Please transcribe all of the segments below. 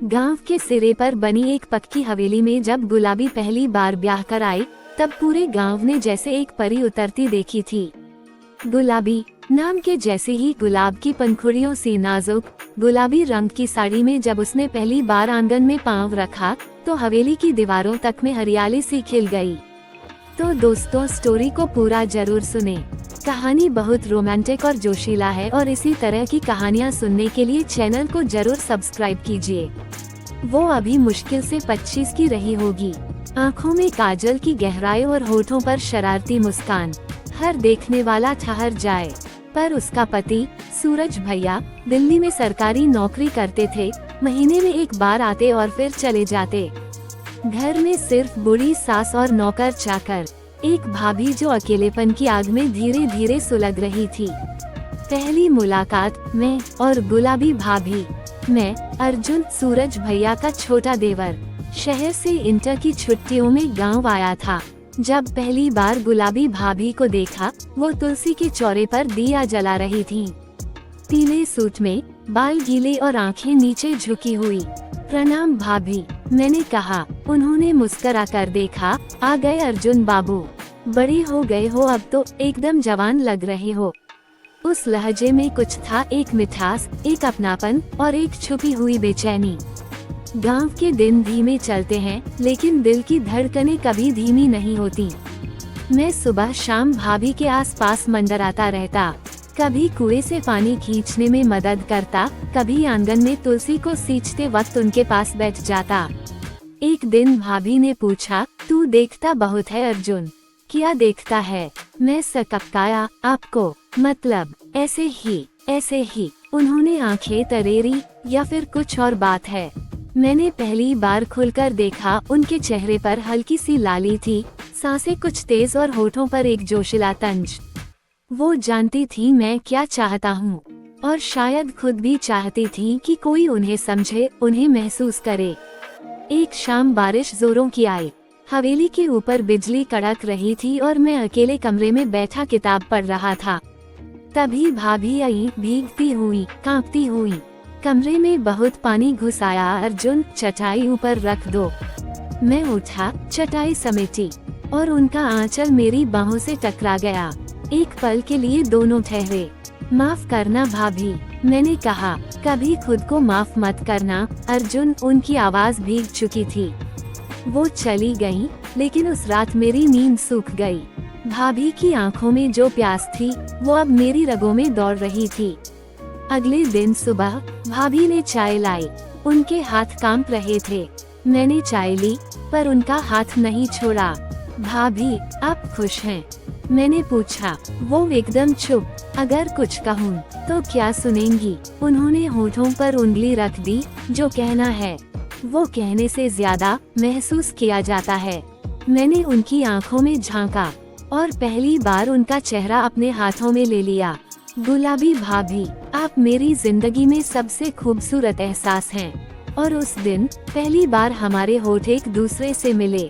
गांव के सिरे पर बनी एक पक्की हवेली में जब गुलाबी पहली बार ब्याह कर आई, तब पूरे गांव ने जैसे एक परी उतरती देखी थी। गुलाबी नाम के जैसे ही गुलाब की पंखुड़ियों सी नाजुक गुलाबी रंग की साड़ी में जब उसने पहली बार आंगन में पांव रखा, तो हवेली की दीवारों तक में हरियाली सी खिल गई। तो दोस्तों, स्टोरी को पूरा जरूर सुने। कहानी बहुत रोमांटिक और जोशीला है और इसी तरह की कहानियां सुनने के लिए चैनल को जरूर सब्सक्राइब कीजिए। वो अभी मुश्किल से 25 की रही होगी। आँखों में काजल की गहराई और होठों पर शरारती मुस्कान, हर देखने वाला ठहर जाए। पर उसका पति सूरज भैया दिल्ली में सरकारी नौकरी करते थे। महीने में एक बार आते और फिर चले जाते। घर में सिर्फ बूढ़ी सास और नौकर चाकर, एक भाभी जो अकेलेपन की आग में धीरे धीरे सुलग रही थी। पहली मुलाकात मैं और गुलाबी भाभी। मैं अर्जुन, सूरज भैया का छोटा देवर, शहर से इंटर की छुट्टियों में गांव आया था। जब पहली बार गुलाबी भाभी को देखा, वो तुलसी के चौरे पर दिया जला रही थीं। पीले सूट में, बाल गीले और आंखें नीचे झुकी हुई। प्रणाम भाभी, मैंने कहा। उन्होंने मुस्कुरा कर देखा। आ गए अर्जुन बाबू, बड़े हो गए हो अब तो, एकदम जवान लग रहे हो। उस लहजे में कुछ था, एक मिठास, एक अपनापन और एक छुपी हुई बेचैनी। गांव के दिन धीमे चलते हैं, लेकिन दिल की धड़कनें कभी धीमी नहीं होती। मैं सुबह शाम भाभी के आसपास मंडराता रहता। कभी कुएं से पानी खींचने में मदद करता, कभी आंगन में तुलसी को सींचते वक्त उनके पास बैठ जाता। एक दिन भाभी ने पूछा, तू देखता बहुत है अर्जुन। क्या देखता है? मैं सकपकाया। आपको मतलब ऐसे ही। उन्होंने आंखें तरेरी, या फिर कुछ और बात है? मैंने पहली बार खुलकर देखा। उनके चेहरे पर हल्की सी लाली थी, सांसें कुछ तेज और होठों पर एक जोशीला तंज। वो जानती थी मैं क्या चाहता हूँ, और शायद खुद भी चाहती थी कि कोई उन्हें समझे, उन्हें महसूस करे। एक शाम बारिश जोरों की आई। हवेली के ऊपर बिजली कड़क रही थी और मैं अकेले कमरे में बैठा किताब पढ़ रहा था। तभी भाभी आई, भीगती हुई, कांपती हुई। कमरे में बहुत पानी घुस आया। अर्जुन, चटाई ऊपर रख दो। मैं उठा, चटाई समेटी, और उनका आंचल मेरी बाहों से टकरा गया। एक पल के लिए दोनों ठहरे। माफ करना भाभी, मैंने कहा। कभी खुद को माफ मत करना अर्जुन। उनकी आवाज भीग चुकी थी। वो चली गई, लेकिन उस रात मेरी नींद सूख गई। भाभी की आंखों में जो प्यास थी, वो अब मेरी रगों में दौड़ रही थी। अगले दिन सुबह भाभी ने चाय लाई। उनके हाथ कांप रहे थे। मैंने चाय ली, पर उनका हाथ नहीं छोड़ा। भाभी, आप खुश हैं? मैंने पूछा। वो एकदम चुप। अगर कुछ कहूँ तो क्या सुनेंगी? उन्होंने होठों पर उंगली रख दी। जो कहना है वो कहने से ज्यादा महसूस किया जाता है। मैंने उनकी आंखों में झांका और पहली बार उनका चेहरा अपने हाथों में ले लिया। गुलाबी भाभी, आप मेरी जिंदगी में सबसे खूबसूरत एहसास हैं। और उस दिन पहली बार हमारे होठ एक दूसरे से मिले,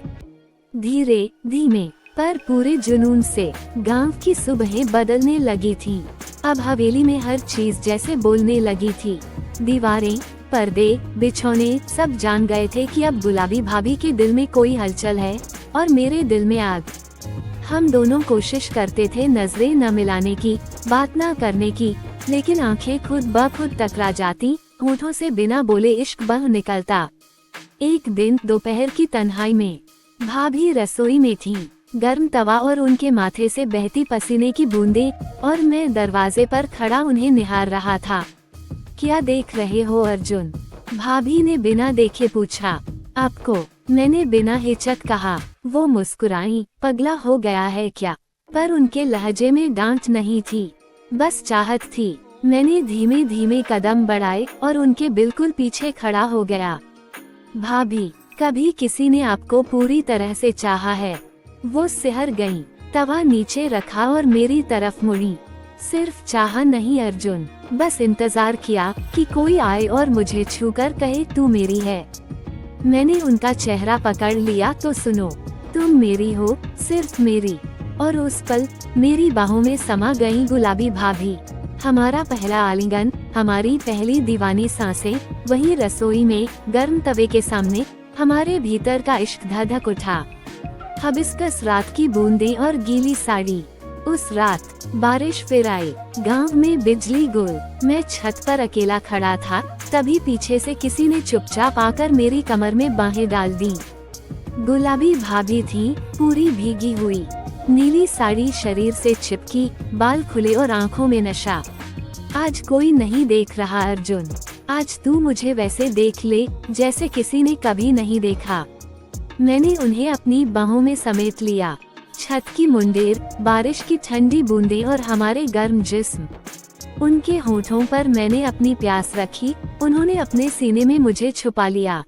धीरे धीमे पर पूरे जुनून से। गांव की सुबहें बदलने लगी थीं। अब हवेली में हर चीज जैसे बोलने लगी थी। दीवारें, पर्दे, बिछौने सब जान गए थे कि अब गुलाबी भाभी के दिल में कोई हलचल है और मेरे दिल में आग। हम दोनों कोशिश करते थे नजरें न मिलाने की, बात न करने की, लेकिन आंखें खुद ब खुद टकरा जाती। होठों से बिना बोले इश्क बह निकलता। एक दिन दोपहर की तन्हाई में भाभी रसोई में थीं। गर्म तवा और उनके माथे से बहती पसीने की बूंदें, और मैं दरवाजे पर खड़ा उन्हें निहार रहा था। क्या देख रहे हो अर्जुन? भाभी ने बिना देखे पूछा। आपको, मैंने बिना हिचक कहा। वो मुस्कुराई। पगला हो गया है क्या? पर उनके लहजे में डांट नहीं थी, बस चाहत थी। मैंने धीमे धीमे कदम बढ़ाए और उनके बिल्कुल पीछे खड़ा हो गया। भाभी, कभी किसी ने आपको पूरी तरह से चाहा है? वो सिहर गईं। तवा नीचे रखा और मेरी तरफ मुड़ी। सिर्फ चाहा नहीं अर्जुन, बस इंतजार किया कि कोई आए और मुझे छूकर कहे, तू मेरी है। मैंने उनका चेहरा पकड़ लिया। तो सुनो, तुम मेरी हो, सिर्फ मेरी। और उस पल मेरी बाहों में समा गईं गुलाबी भाभी। हमारा पहला आलिंगन, हमारी पहली दीवानी सांसें, वही रसोई में गर्म तवे के सामने हमारे भीतर का इश्क धधक उठा। हिबिस्कस रात की बूंदें और गीली साड़ी। उस रात बारिश फिर आई, गांव में बिजली गुल। मैं छत पर अकेला खड़ा था, तभी पीछे से किसी ने चुपचाप आकर मेरी कमर में बाहें डाल दी। गुलाबी भाभी थी, पूरी भीगी हुई, नीली साड़ी शरीर से चिपकी, बाल खुले और आंखों में नशा। आज कोई नहीं देख रहा अर्जुन, आज तू मुझे वैसे देख ले जैसे किसी ने कभी नहीं देखा। मैंने उन्हें अपनी बाहों में समेट लिया। छत की मुंडेर, बारिश की ठंडी बूंदें और हमारे गर्म जिस्म। उनके होठों पर मैंने अपनी प्यास रखी, उन्होंने अपने सीने में मुझे छुपा लिया।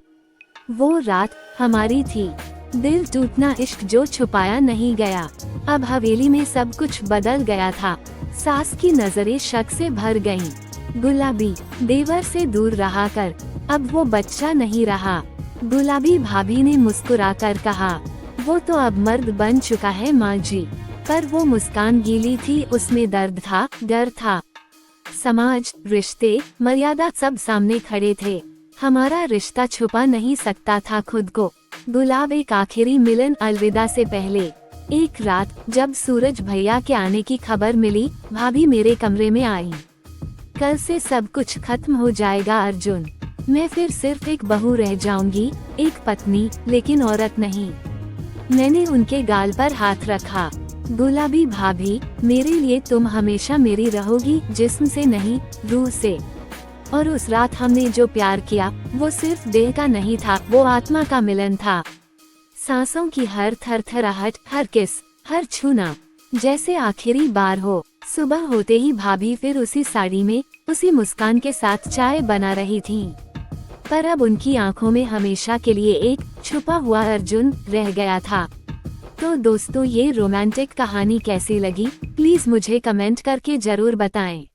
वो रात हमारी थी, दिल टूटना, इश्क जो छुपाया नहीं गया। अब हवेली में सब कुछ बदल गया था। सास की नजरें शक से भर गईं। गुलाबी देवर से दूर रहा कर, अब वो बच्चा नहीं रहा। गुलाबी भाभी ने मुस्कुराकर कहा, वो तो अब मर्द बन चुका है माँ जी। पर वो मुस्कान गीली थी, उसमें दर्द था, डर था। समाज, रिश्ते, मर्यादा सब सामने खड़े थे। हमारा रिश्ता छुपा नहीं सकता था खुद को। गुलाब एक आखिरी मिलन, अलविदा से पहले। एक रात जब सूरज भैया के आने की खबर मिली, भाभी मेरे कमरे में आई। कल से सब कुछ खत्म हो जाएगा अर्जुन, मैं फिर सिर्फ एक बहू रह जाऊंगी, एक पत्नी, लेकिन औरत नहीं। मैंने उनके गाल पर हाथ रखा। गुलाबी भाभी, मेरे लिए तुम हमेशा मेरी रहोगी, जिस्म से नहीं, रूह से। और उस रात हमने जो प्यार किया, वो सिर्फ देह का नहीं था, वो आत्मा का मिलन था। सांसों की हर थरथराहट, हर किस, हर छूना जैसे आखिरी बार हो। सुबह होते ही भाभी फिर उसी साड़ी में, उसी मुस्कान के साथ चाय बना रही थीं। पर अब उनकी आंखों में हमेशा के लिए एक छुपा हुआ अर्जुन रह गया था। तो दोस्तों, ये रोमांटिक कहानी कैसी लगी, प्लीज मुझे कमेंट करके जरूर बताएं।